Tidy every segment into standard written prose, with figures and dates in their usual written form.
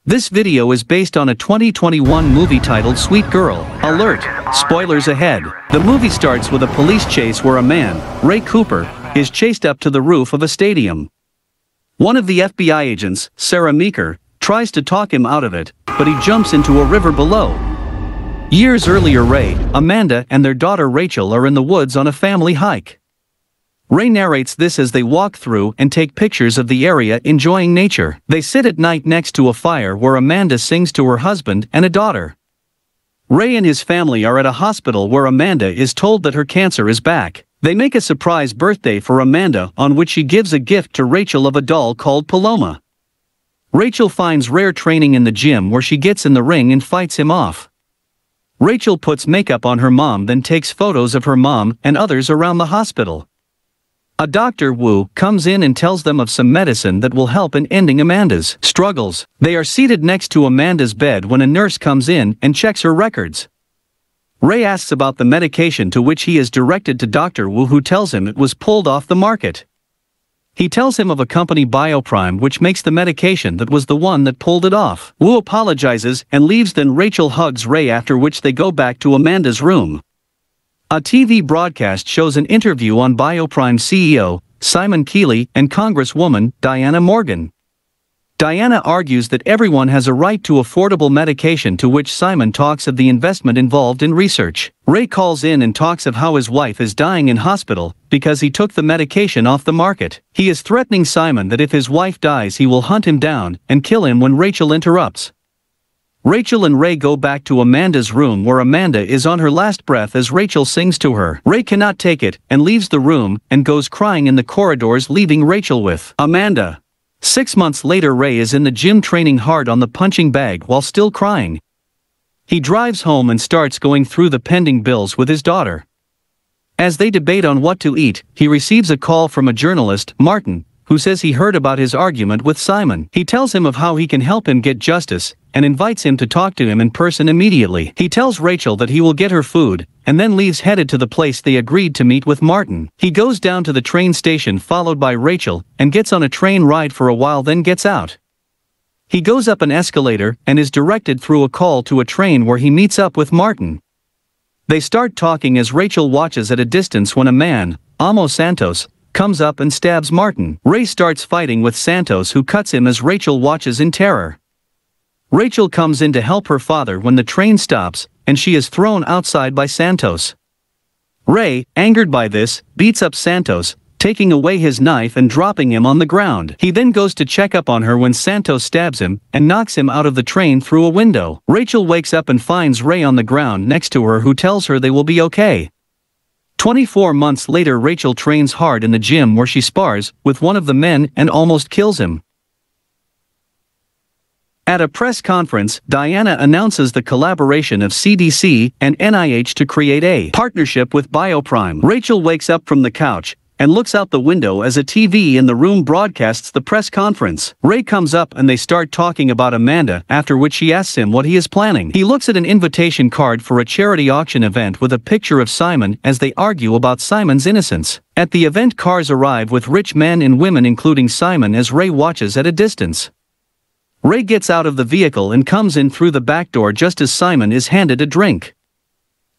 This video is based on a 2021 movie titled Sweet Girl. Alert! Spoilers ahead. The movie starts with a police chase where a man, Ray Cooper, is chased up to the roof of a stadium. One of the FBI agents, Sarah Meeker, tries to talk him out of it, but he jumps into a river below. Years earlier, Ray, Amanda and their daughter Rachel are in the woods on a family hike. Ray narrates this as they walk through and take pictures of the area enjoying nature. They sit at night next to a fire where Amanda sings to her husband and a daughter. Ray and his family are at a hospital where Amanda is told that her cancer is back. They make a surprise birthday for Amanda on which she gives a gift to Rachel of a doll called Paloma. Rachel finds Ray training in the gym where she gets in the ring and fights him off. Rachel puts makeup on her mom, then takes photos of her mom and others around the hospital. A Dr. Wu comes in and tells them of some medicine that will help in ending Amanda's struggles. They are seated next to Amanda's bed when a nurse comes in and checks her records. Ray asks about the medication, to which he is directed to Dr. Wu, who tells him it was pulled off the market. He tells him of a company, Bioprime, which makes the medication that was the one that pulled it off. Wu apologizes and leaves, then Rachel hugs Ray, after which they go back to Amanda's room. A TV broadcast shows an interview on Bioprime CEO, Simon Keeley, and Congresswoman, Diana Morgan. Diana argues that everyone has a right to affordable medication, to which Simon talks of the investment involved in research. Ray calls in and talks of how his wife is dying in hospital because he took the medication off the market. He is threatening Simon that if his wife dies he will hunt him down and kill him when Rachel interrupts. Rachel and Ray go back to Amanda's room where Amanda is on her last breath as Rachel sings to her. Ray cannot take it and leaves the room and goes crying in the corridors, leaving Rachel with Amanda. 6 months later, Ray is in the gym training hard on the punching bag while still crying. He drives home and starts going through the pending bills with his daughter. As they debate on what to eat, he receives a call from a journalist, Martin, who says he heard about his argument with Simon. He tells him of how he can help him get justice, and invites him to talk to him in person immediately. He tells Rachel that he will get her food, and then leaves headed to the place they agreed to meet with Martin. He goes down to the train station followed by Rachel, and gets on a train ride for a while, then gets out. He goes up an escalator, and is directed through a call to a train where he meets up with Martin. They start talking as Rachel watches at a distance when a man, Amo Santos, comes up and stabs Martin. Ray starts fighting with Santos, who cuts him as Rachel watches in terror. Rachel comes in to help her father when the train stops, and she is thrown outside by Santos. Ray, angered by this, beats up Santos, taking away his knife and dropping him on the ground. He then goes to check up on her when Santos stabs him and knocks him out of the train through a window. Rachel wakes up and finds Ray on the ground next to her, who tells her they will be okay. 24 months later, Rachel trains hard in the gym where she spars with one of the men and almost kills him. At a press conference, Diana announces the collaboration of CDC and NIH to create a partnership with Bioprime. Rachel wakes up from the couch and looks out the window as a TV in the room broadcasts the press conference. Ray comes up and they start talking about Amanda, after which she asks him what he is planning. He looks at an invitation card for a charity auction event with a picture of Simon as they argue about Simon's innocence. At the event, cars arrive with rich men and women, including Simon, as Ray watches at a distance. Ray gets out of the vehicle and comes in through the back door just as Simon is handed a drink.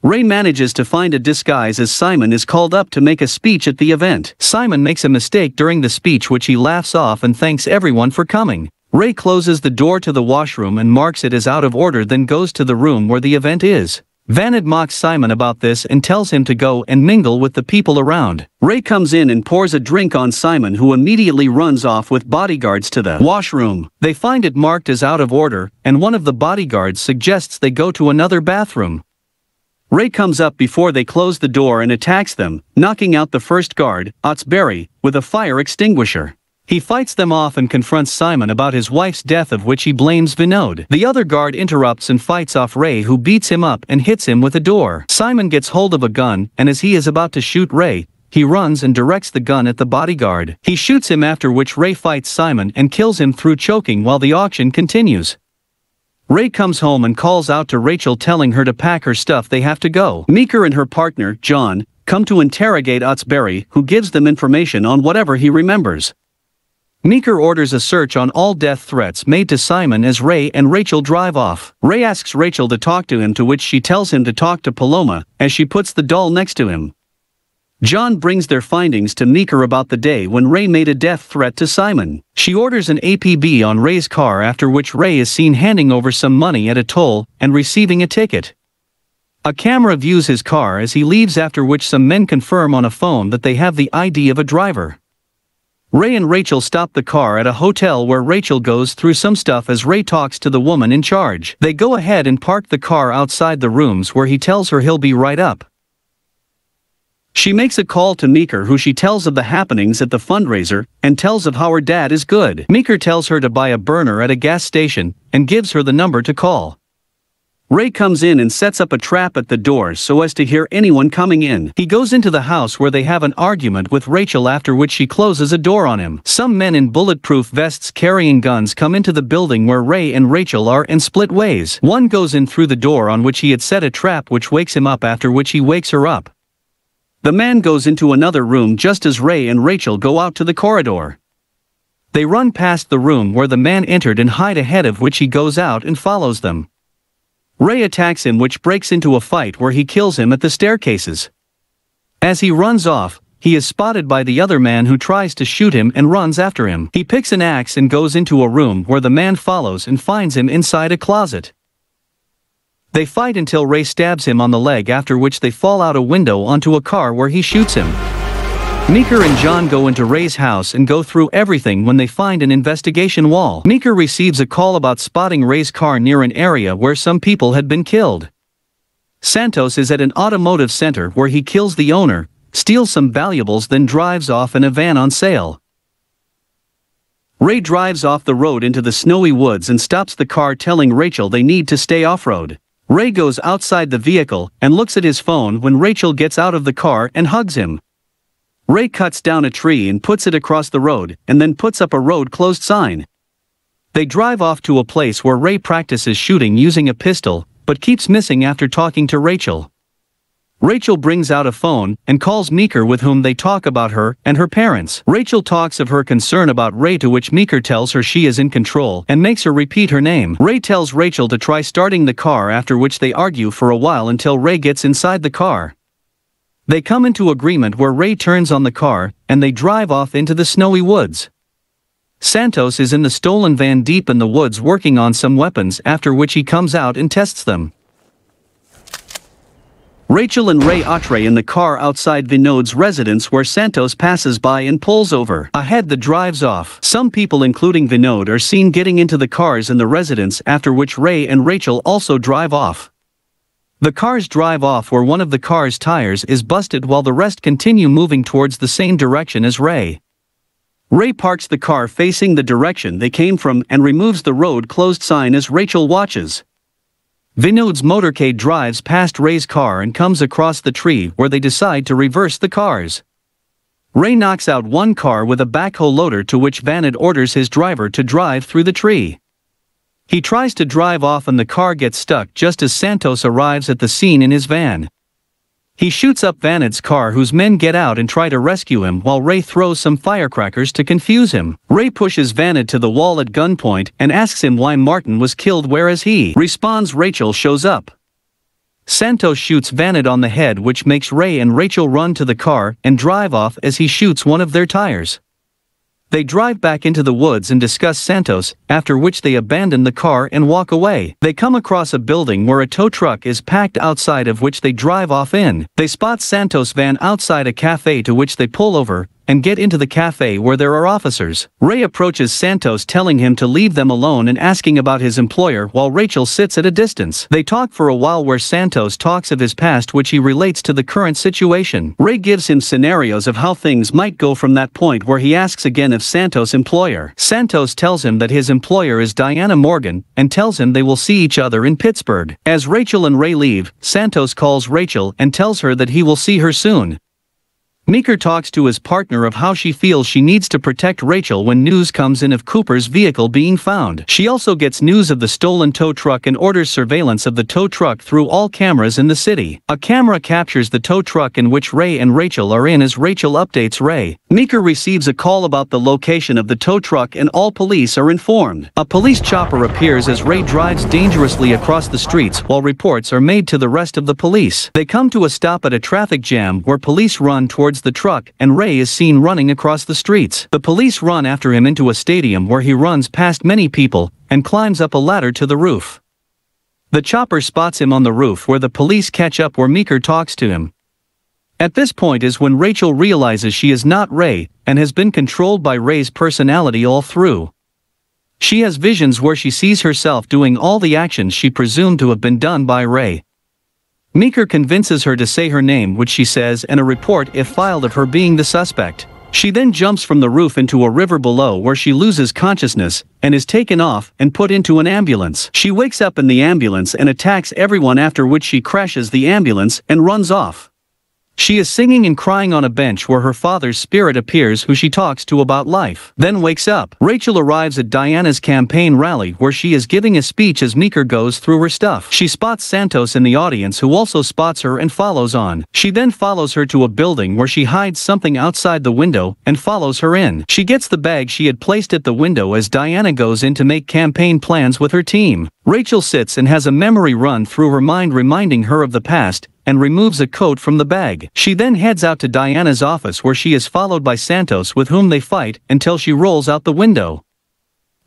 Ray manages to find a disguise as Simon is called up to make a speech at the event. Simon makes a mistake during the speech, which he laughs off and thanks everyone for coming. Ray closes the door to the washroom and marks it as out of order, then goes to the room where the event is. Vanad mocks Simon about this and tells him to go and mingle with the people around. Ray comes in and pours a drink on Simon, who immediately runs off with bodyguards to the washroom. They find it marked as out of order, and one of the bodyguards suggests they go to another bathroom. Ray comes up before they close the door and attacks them, knocking out the first guard, Otsberry, with a fire extinguisher. He fights them off and confronts Simon about his wife's death, of which he blames Vinod. The other guard interrupts and fights off Ray, who beats him up and hits him with a door. Simon gets hold of a gun, and as he is about to shoot Ray, he runs and directs the gun at the bodyguard. He shoots him, after which Ray fights Simon and kills him through choking while the auction continues. Ray comes home and calls out to Rachel, telling her to pack her stuff, they have to go. Meeker and her partner, John, come to interrogate Otsberry, who gives them information on whatever he remembers. Meeker orders a search on all death threats made to Simon as Ray and Rachel drive off. Ray asks Rachel to talk to him, to which she tells him to talk to Paloma, as she puts the doll next to him. John brings their findings to Meeker about the day when Ray made a death threat to Simon. She orders an APB on Ray's car, after which Ray is seen handing over some money at a toll and receiving a ticket. A camera views his car as he leaves, after which some men confirm on a phone that they have the ID of a driver. Ray and Rachel stop the car at a hotel where Rachel goes through some stuff as Ray talks to the woman in charge. They go ahead and park the car outside the rooms, where he tells her he'll be right up. She makes a call to Meeker, who she tells of the happenings at the fundraiser, and tells of how her dad is good. Meeker tells her to buy a burner at a gas station, and gives her the number to call. Ray comes in and sets up a trap at the door so as to hear anyone coming in. He goes into the house where they have an argument with Rachel, after which she closes a door on him. Some men in bulletproof vests carrying guns come into the building where Ray and Rachel are and split ways. One goes in through the door on which he had set a trap, which wakes him up, after which he wakes her up. The man goes into another room just as Ray and Rachel go out to the corridor. They run past the room where the man entered and hide, ahead of which he goes out and follows them. Ray attacks him, which breaks into a fight where he kills him at the staircases. As he runs off, he is spotted by the other man, who tries to shoot him and runs after him. He picks an axe and goes into a room where the man follows and finds him inside a closet. They fight until Ray stabs him on the leg, after which they fall out a window onto a car where he shoots him. Meeker and John go into Ray's house and go through everything when they find an investigation wall. Meeker receives a call about spotting Ray's car near an area where some people had been killed. Santos is at an automotive center where he kills the owner, steals some valuables, then drives off in a van on sale. Ray drives off the road into the snowy woods and stops the car, telling Rachel they need to stay off-road. Ray goes outside the vehicle and looks at his phone when Rachel gets out of the car and hugs him. Ray cuts down a tree and puts it across the road, and then puts up a road closed sign. They drive off to a place where Ray practices shooting using a pistol, but keeps missing after talking to Rachel. Rachel brings out a phone and calls Meeker, with whom they talk about her and her parents. Rachel talks of her concern about Ray, to which Meeker tells her she is in control and makes her repeat her name. Ray tells Rachel to try starting the car, after which they argue for a while until Ray gets inside the car. They come into agreement where Ray turns on the car, and they drive off into the snowy woods. Santos is in the stolen van deep in the woods working on some weapons, after which he comes out and tests them. Rachel and Ray are in the car outside Vinod's residence, where Santos passes by and pulls over. Ahead, the drives off. Some people, including Vinod, are seen getting into the cars in the residence, after which Ray and Rachel also drive off. The cars drive off where one of the car's tires is busted, while the rest continue moving towards the same direction as Ray. Ray parks the car facing the direction they came from and removes the road closed sign as Rachel watches. Vinod's motorcade drives past Ray's car and comes across the tree, where they decide to reverse the cars. Ray knocks out one car with a backhoe loader, to which Vinod orders his driver to drive through the tree. He tries to drive off and the car gets stuck just as Santos arrives at the scene in his van. He shoots up Vinod's car, whose men get out and try to rescue him, while Ray throws some firecrackers to confuse him. Ray pushes Vinod to the wall at gunpoint and asks him why Martin was killed, whereas he responds Rachel shows up. Santos shoots Vinod on the head, which makes Ray and Rachel run to the car and drive off as he shoots one of their tires. They drive back into the woods and discuss Santos, after which they abandon the car and walk away. They come across a building where a tow truck is packed outside of which they drive off in. They spot Santos' van outside a cafe, to which they pull over and get into the cafe where there are officers. Ray approaches Santos, telling him to leave them alone and asking about his employer, while Rachel sits at a distance. They talk for a while where Santos talks of his past, which he relates to the current situation. Ray gives him scenarios of how things might go from that point, where he asks again of Santos' employer. Santos tells him that his employer is Diana Morgan and tells him they will see each other in Pittsburgh. As Rachel and Ray leave, Santos calls Rachel and tells her that he will see her soon. Meeker talks to his partner of how she feels she needs to protect Rachel when news comes in of Cooper's vehicle being found. She also gets news of the stolen tow truck and orders surveillance of the tow truck through all cameras in the city. A camera captures the tow truck in which Ray and Rachel are in as Rachel updates Ray. Meeker receives a call about the location of the tow truck and all police are informed. A police chopper appears as Ray drives dangerously across the streets while reports are made to the rest of the police. They come to a stop at a traffic jam where police run towards the truck and Ray is seen running across the streets. The police run after him into a stadium where he runs past many people and climbs up a ladder to the roof. The chopper spots him on the roof where the police catch up where Meeker talks to him. At this point is when Rachel realizes she is not Ray and has been controlled by Ray's personality all through. She has visions where she sees herself doing all the actions she presumed to have been done by Ray. Meeker convinces her to say her name, which she says, and a report if filed of her being the suspect. She then jumps from the roof into a river below where she loses consciousness and is taken off and put into an ambulance. She wakes up in the ambulance and attacks everyone, after which she crashes the ambulance and runs off. She is singing and crying on a bench where her father's spirit appears, who she talks to about life. Then wakes up. Rachel arrives at Diana's campaign rally where she is giving a speech as Meeker goes through her stuff. She spots Santos in the audience, who also spots her and follows on. She then follows her to a building where she hides something outside the window and follows her in. She gets the bag she had placed at the window as Diana goes in to make campaign plans with her team. Rachel sits and has a memory run through her mind reminding her of the past, and removes a coat from the bag. She then heads out to Diana's office where she is followed by Santos, with whom they fight until she rolls out the window.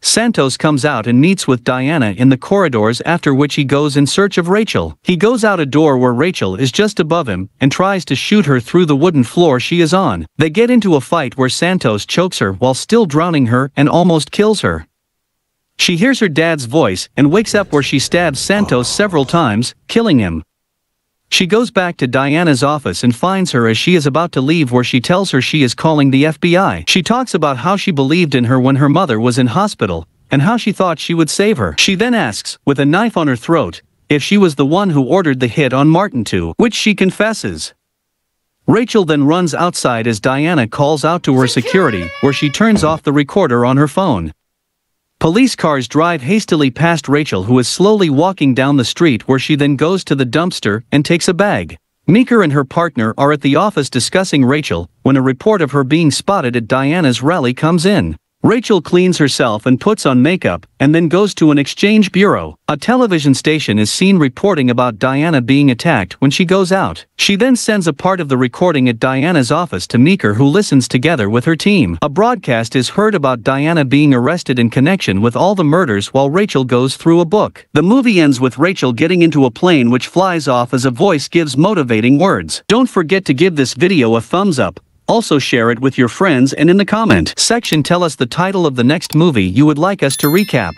Santos comes out and meets with Diana in the corridors, after which he goes in search of Rachel. He goes out a door where Rachel is just above him and tries to shoot her through the wooden floor she is on. They get into a fight where Santos chokes her while still drowning her and almost kills her. She hears her dad's voice and wakes up where she stabs Santos several times, killing him. She goes back to Diana's office and finds her as she is about to leave, where she tells her she is calling the FBI. She talks about how she believed in her when her mother was in hospital, and how she thought she would save her. She then asks, with a knife on her throat, if she was the one who ordered the hit on Martin, to which she confesses. Rachel then runs outside as Diana calls out to her security, where she turns off the recorder on her phone. Police cars drive hastily past Rachel, who is slowly walking down the street, where she then goes to the dumpster and takes a bag. Meeker and her partner are at the office discussing Rachel when a report of her being spotted at Diana's rally comes in. Rachel cleans herself and puts on makeup and then goes to an exchange bureau. A television station is seen reporting about Diana being attacked when she goes out. She then sends a part of the recording at Diana's office to Meeker, who listens together with her team. A broadcast is heard about Diana being arrested in connection with all the murders while Rachel goes through a book. The movie ends with Rachel getting into a plane which flies off as a voice gives motivating words. Don't forget to give this video a thumbs up. Also share it with your friends, and in the comment section tell us the title of the next movie you would like us to recap.